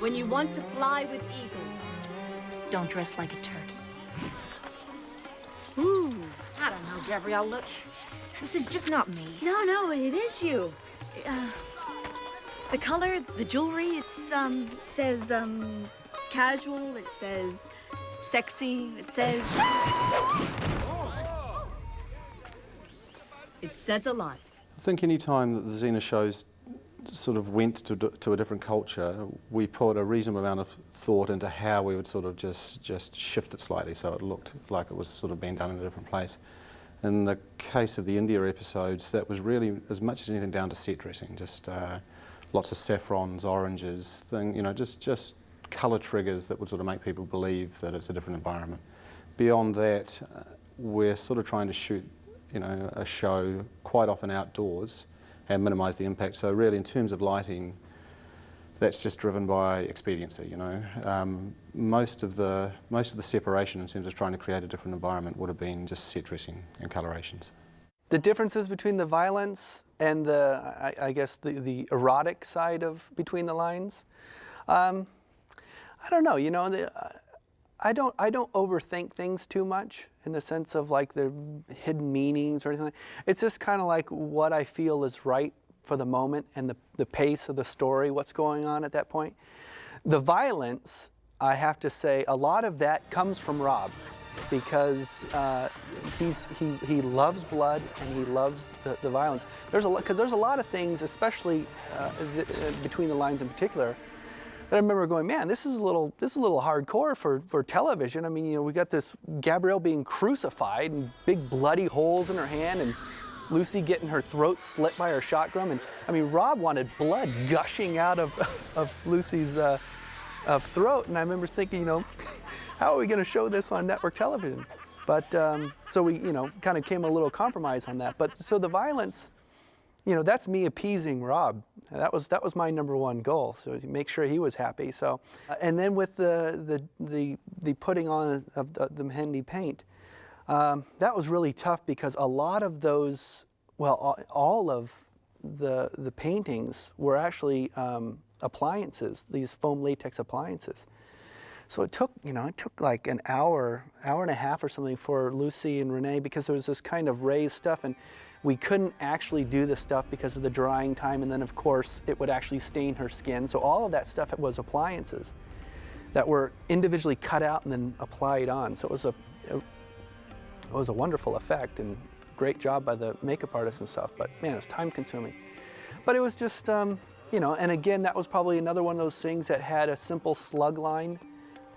when you want to fly with eagles. Don't dress like a turkey. Ooh, I don't know, Gabrielle, look. This is just not me. No, it is you. The color, the jewelry, it says, casual, it says sexy, it says... It says a lot. I think any time that the Xena shows sort of went to a different culture, we put a reasonable amount of thought into how we would sort of just shift it slightly so it looked like it was sort of being done in a different place. In the case of the India episodes, that was really as much as anything down to set dressing, just lots of saffrons, oranges, just colour triggers that would sort of make people believe that it's a different environment. Beyond that, we're sort of trying to shoot a show quite often outdoors and minimise the impact. So really, in terms of lighting, that's just driven by expediency. Most of the separation in terms of trying to create a different environment would have been just set dressing and colorations. The differences between the violence and I guess the erotic side of Between the Lines. I don't know. I don't overthink things too much in the sense of like the hidden meanings or anything. It's just kind of like what I feel is right for the moment and the pace of the story, what's going on at that point. The violence, I have to say, a lot of that comes from Rob because he loves blood and he loves the violence. There's a lot of things, especially Between the Lines in particular, I remember going, man, this is a little hardcore for television. I mean, we got this Gabrielle being crucified and big bloody holes in her hand and Lucy getting her throat slit by her shotgun. And I mean, Rob wanted blood gushing out of Lucy's throat. And I remember thinking, how are we going to show this on network television? But so we, kind of came a little compromise on that. But so the violence, that's me appeasing Rob. That was my #1 goal. So to make sure he was happy. So, and then with the putting on of the Mehendi paint, that was really tough because a lot of those, well, all of the paintings were actually appliances, these foam latex appliances. So it took like an hour and a half or something for Lucy and Renee because there was this kind of raised stuff and we couldn't actually do the stuff because of the drying time, and then of course it would actually stain her skin. So all of that stuff was appliances that were individually cut out and then applied on. So it was a wonderful effect and great job by the makeup artists and stuff, but man, it was time consuming. But it was just, and again, that was probably another one of those things that had a simple slug line,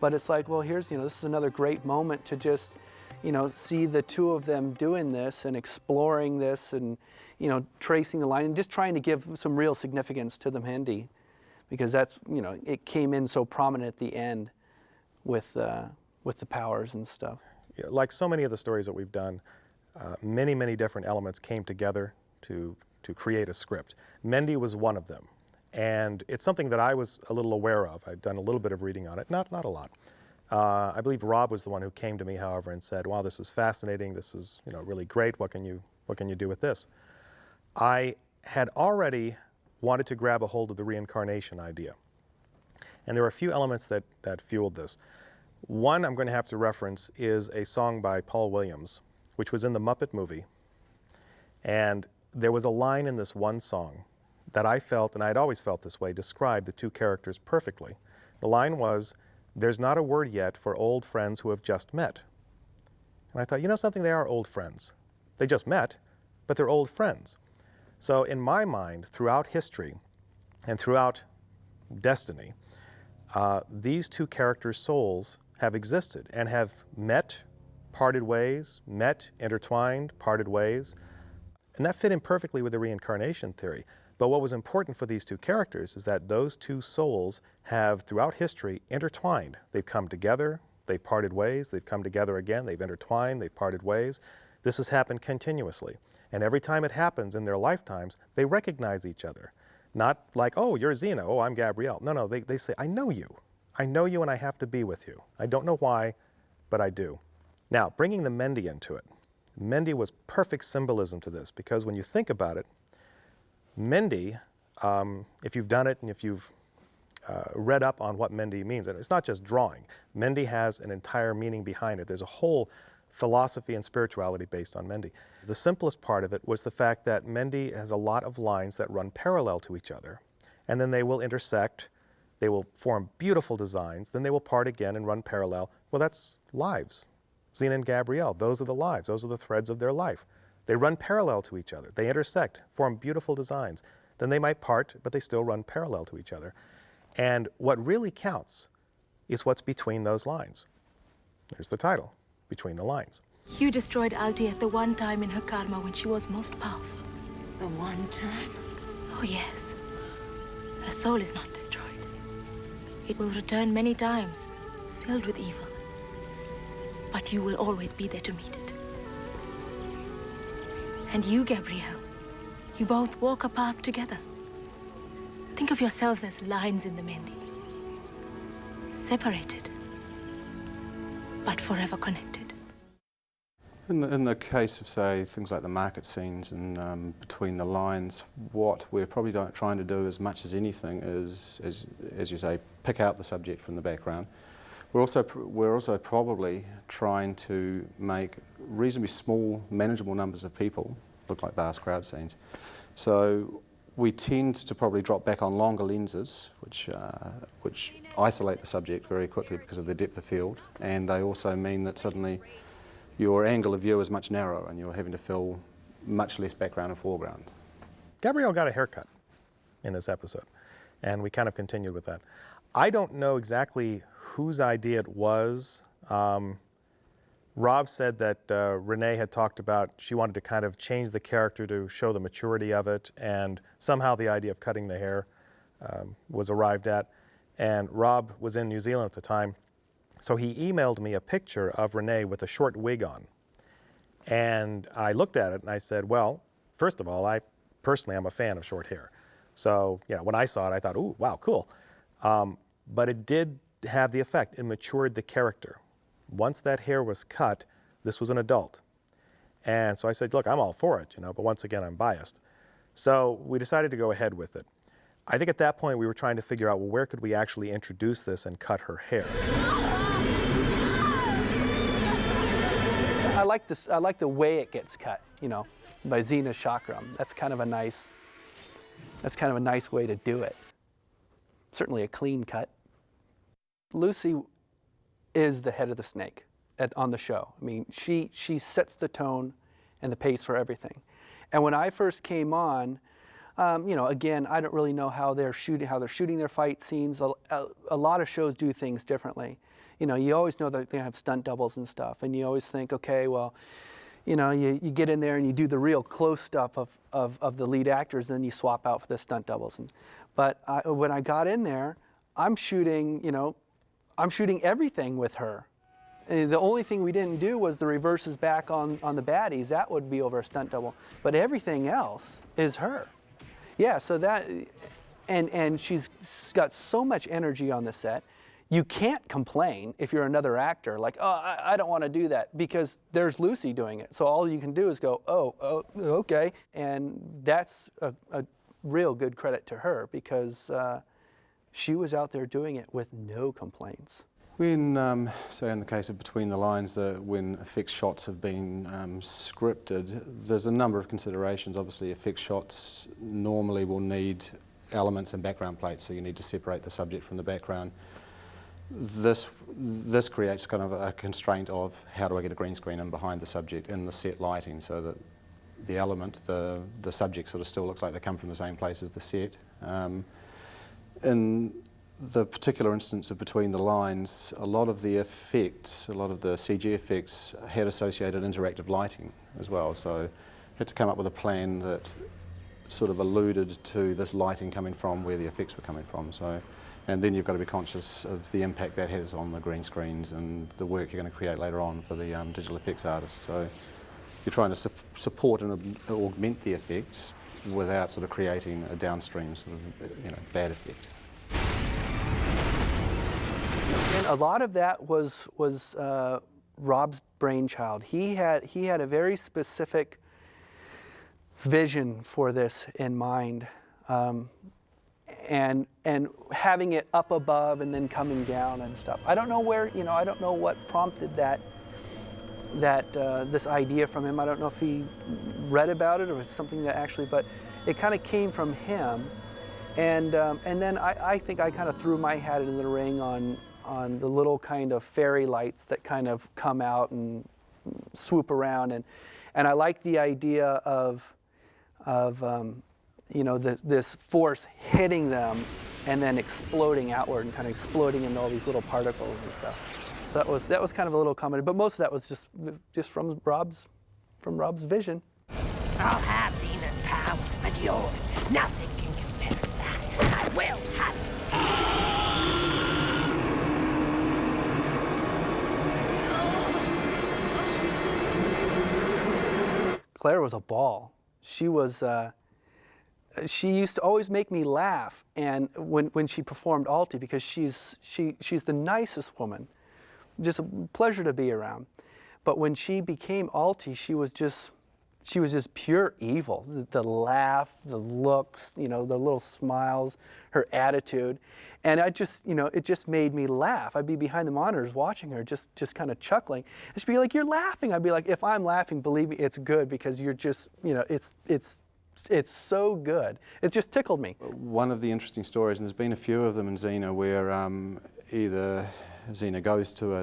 but it's like, well, here's, this is another great moment to just, see the two of them doing this and exploring this and, tracing the line and just trying to give some real significance to the Mehendi because that's, it came in so prominent at the end with the powers and stuff. Yeah, like so many of the stories that we've done, many different elements came together to create a script. Mehendi was one of them. And it's something that I was a little aware of. I'd done a little bit of reading on it, not a lot. I believe Rob was the one who came to me, however, and said, wow, this is fascinating, this is really great, what can you do with this? I had already wanted to grab a hold of the reincarnation idea. And there were a few elements that fueled this. One I'm going to have to reference is a song by Paul Williams, which was in the Muppet movie. And there was a line in this one song that I felt, and I had always felt this way, described the two characters perfectly. The line was, "There's not a word yet for old friends who have just met." And I thought, something, they are old friends. They just met, but they're old friends. So in my mind, throughout history and throughout destiny, these two characters' souls have existed and have met, parted ways, met, intertwined, parted ways. And that fit in perfectly with the reincarnation theory. But what was important for these two characters is that those two souls have, throughout history, intertwined. They've come together, they've parted ways, they've come together again, they've intertwined, they've parted ways. This has happened continuously. And every time it happens in their lifetimes, they recognize each other. Not like, oh, you're Xena, oh, I'm Gabrielle. No, they say, I know you. I know you and I have to be with you. I don't know why, but I do. Now, bringing the Mehendi into it. Mehendi was perfect symbolism to this because when you think about it, Mehendi, if you've done it and if you've read up on what Mendi means. And it's not just drawing. Mendi has an entire meaning behind it. There's a whole philosophy and spirituality based on Mendi. The simplest part of it was the fact that Mendi has a lot of lines that run parallel to each other, and then they will intersect, they will form beautiful designs, then they will part again and run parallel. Well, that's lives. Xena and Gabrielle, those are the lives, those are the threads of their life. They run parallel to each other, they intersect, form beautiful designs. Then they might part, but they still run parallel to each other. And what really counts is what's between those lines. There's the title, Between the Lines. You destroyed Alti at the one time in her karma when she was most powerful. The one time? Oh, yes. Her soul is not destroyed. It will return many times, filled with evil. But you will always be there to meet it. And you, Gabrielle, you both walk a path together. Think of yourselves as lines in the Mendi. Separated, but forever connected. In the case of, say, things like the market scenes and between the lines, what we're probably trying to do as much as anything is, as you say, pick out the subject from the background. We're also probably trying to make reasonably small, manageable numbers of people look like vast crowd scenes. So we tend to probably drop back on longer lenses, which isolate the subject very quickly because of the depth of field, and they also mean that suddenly your angle of view is much narrower and you're having to fill much less background and foreground. Gabrielle got a haircut in this episode, and we kind of continued with that. I don't know exactly whose idea it was. Rob said that Renee had talked about she wanted to kind of change the character to show the maturity of it, and somehow the idea of cutting the hair was arrived at. And Rob was in New Zealand at the time, so he emailed me a picture of Renee with a short wig on. And I looked at it and I said, well, first of all, I personally am a fan of short hair. So, you know, when I saw it, I thought, ooh, wow, cool. But it did have the effect. It matured the character. Once that hair was cut, this was an adult. And so I said, look, I'm all for it, you know, but once again, I'm biased. So we decided to go ahead with it. I think at that point we were trying to figure out, well, where could we actually introduce this and cut her hair? I like this. I like the way it gets cut, you know, by Xena Chakram. That's kind of a nice way to do it. Certainly a clean cut. Lucy is the head of the snake on the show. I mean, she sets the tone and the pace for everything. And when I first came on, you know, again, I don't really know how they're shooting their fight scenes. A lot of shows do things differently. You know, you always know that they have stunt doubles and stuff, and you always think, okay, well, you know, you get in there and you do the real close stuff of the lead actors, then you swap out for the stunt doubles. But when I got in there, I'm shooting everything with her. And the only thing we didn't do was the reverses back on the baddies. That would be over a stunt double. But everything else is her. Yeah, so that, and she's got so much energy on the set. You can't complain if you're another actor, like, oh, I don't want to do that, because there's Lucy doing it. So all you can do is go, oh, okay. And that's a real good credit to her, because she was out there doing it with no complaints. When, say in the case of Between the Lines, when effects shots have been scripted, there's a number of considerations. Obviously, effects shots normally will need elements and background plates, so you need to separate the subject from the background. This creates kind of a constraint of how do I get a green screen in behind the subject in the set lighting, so that the element, the subject sort of still looks like they come from the same place as the set. In the particular instance of Between the Lines, a lot of the effects, a lot of the CG effects had associated interactive lighting as well, so had to come up with a plan that sort of alluded to this lighting coming from where the effects were coming from. So, and then you've got to be conscious of the impact that has on the green screens and the work you're going to create later on for the digital effects artists. So you're trying to support and augment the effects without sort of creating a downstream sort of, you know, bad effect. And a lot of that was Rob's brainchild. He had a very specific vision for this in mind, and having it up above and then coming down and stuff. I don't know where, you know, I don't know what prompted this idea from him. I don't know if he read about it or was something that actually, but it kind of came from him. And then I think I kind of threw my hat into the ring on the little kind of fairy lights that kind of come out and swoop around, and I like the idea of you know, this force hitting them and then exploding outward and kind of exploding into all these little particles and stuff. So that was kind of a little comedy, but most of that was just from Rob's vision. I'll have Xena's power, but yours, nothing can compare to that. I will have it. Claire was a ball. She was. She used to always make me laugh, and when she performed Alti, because she's the nicest woman, just a pleasure to be around. But when she became Alti, she was just pure evil. The laugh, the looks, you know, the little smiles, her attitude, and I just, you know, it just made me laugh. I'd be behind the monitors watching her, just kind of chuckling. And she'd be like, "You're laughing." I'd be like, "If I'm laughing, believe me, it's good, because you're just, you know, it's so good." It just tickled me. One of the interesting stories, and there's been a few of them in Xena, where either Xena goes to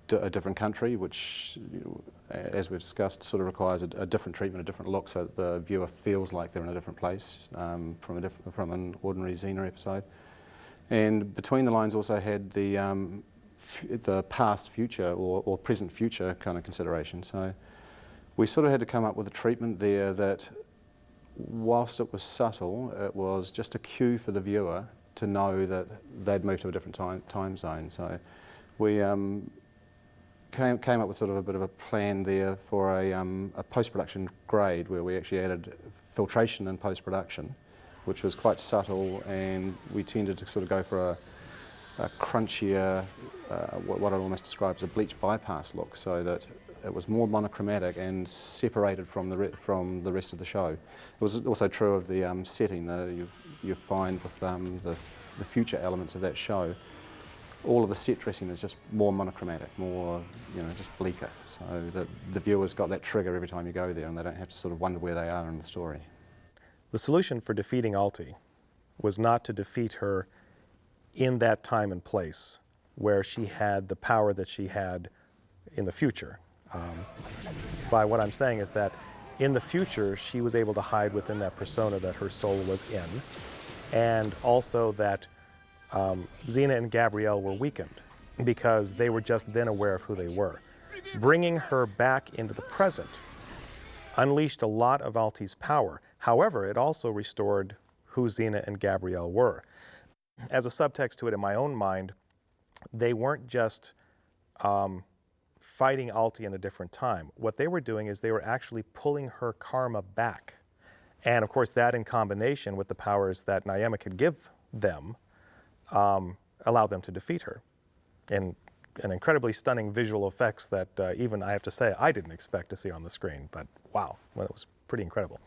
a different country, which, you know, as we've discussed, sort of requires a different treatment, a different look, so that the viewer feels like they're in a different place from an ordinary Xena episode. And Between the Lines also had the past, future, or present, future kind of consideration. So we sort of had to come up with a treatment there that, whilst it was subtle, it was just a cue for the viewer to know that they'd moved to a different time zone. So we came up with sort of a bit of a plan there for a post-production grade, where we actually added filtration in post-production, which was quite subtle, and we tended to sort of go for a crunchier, what I'd almost describe as a bleach bypass look, so that it was more monochromatic and separated from the rest of the show. It was also true of the setting. You find with the future elements of that show, all of the set dressing is just more monochromatic, more, you know, just bleaker, so that the viewer's got that trigger every time you go there, and they don't have to sort of wonder where they are in the story. The solution for defeating Alti was not to defeat her in that time and place where she had the power that she had in the future. By what I'm saying is that in the future, she was able to hide within that persona that her soul was in, and also that Xena and Gabrielle were weakened because they were just then aware of who they were. Bringing her back into the present unleashed a lot of Alti's power. However, it also restored who Xena and Gabrielle were. As a subtext to it in my own mind, they weren't just fighting Alti in a different time. What they were doing is they were actually pulling her karma back. And of course, that in combination with the powers that Nyema could give them, allowed them to defeat her in an incredibly stunning visual effects that even, I have to say, I didn't expect to see on the screen. But wow, well, it was pretty incredible.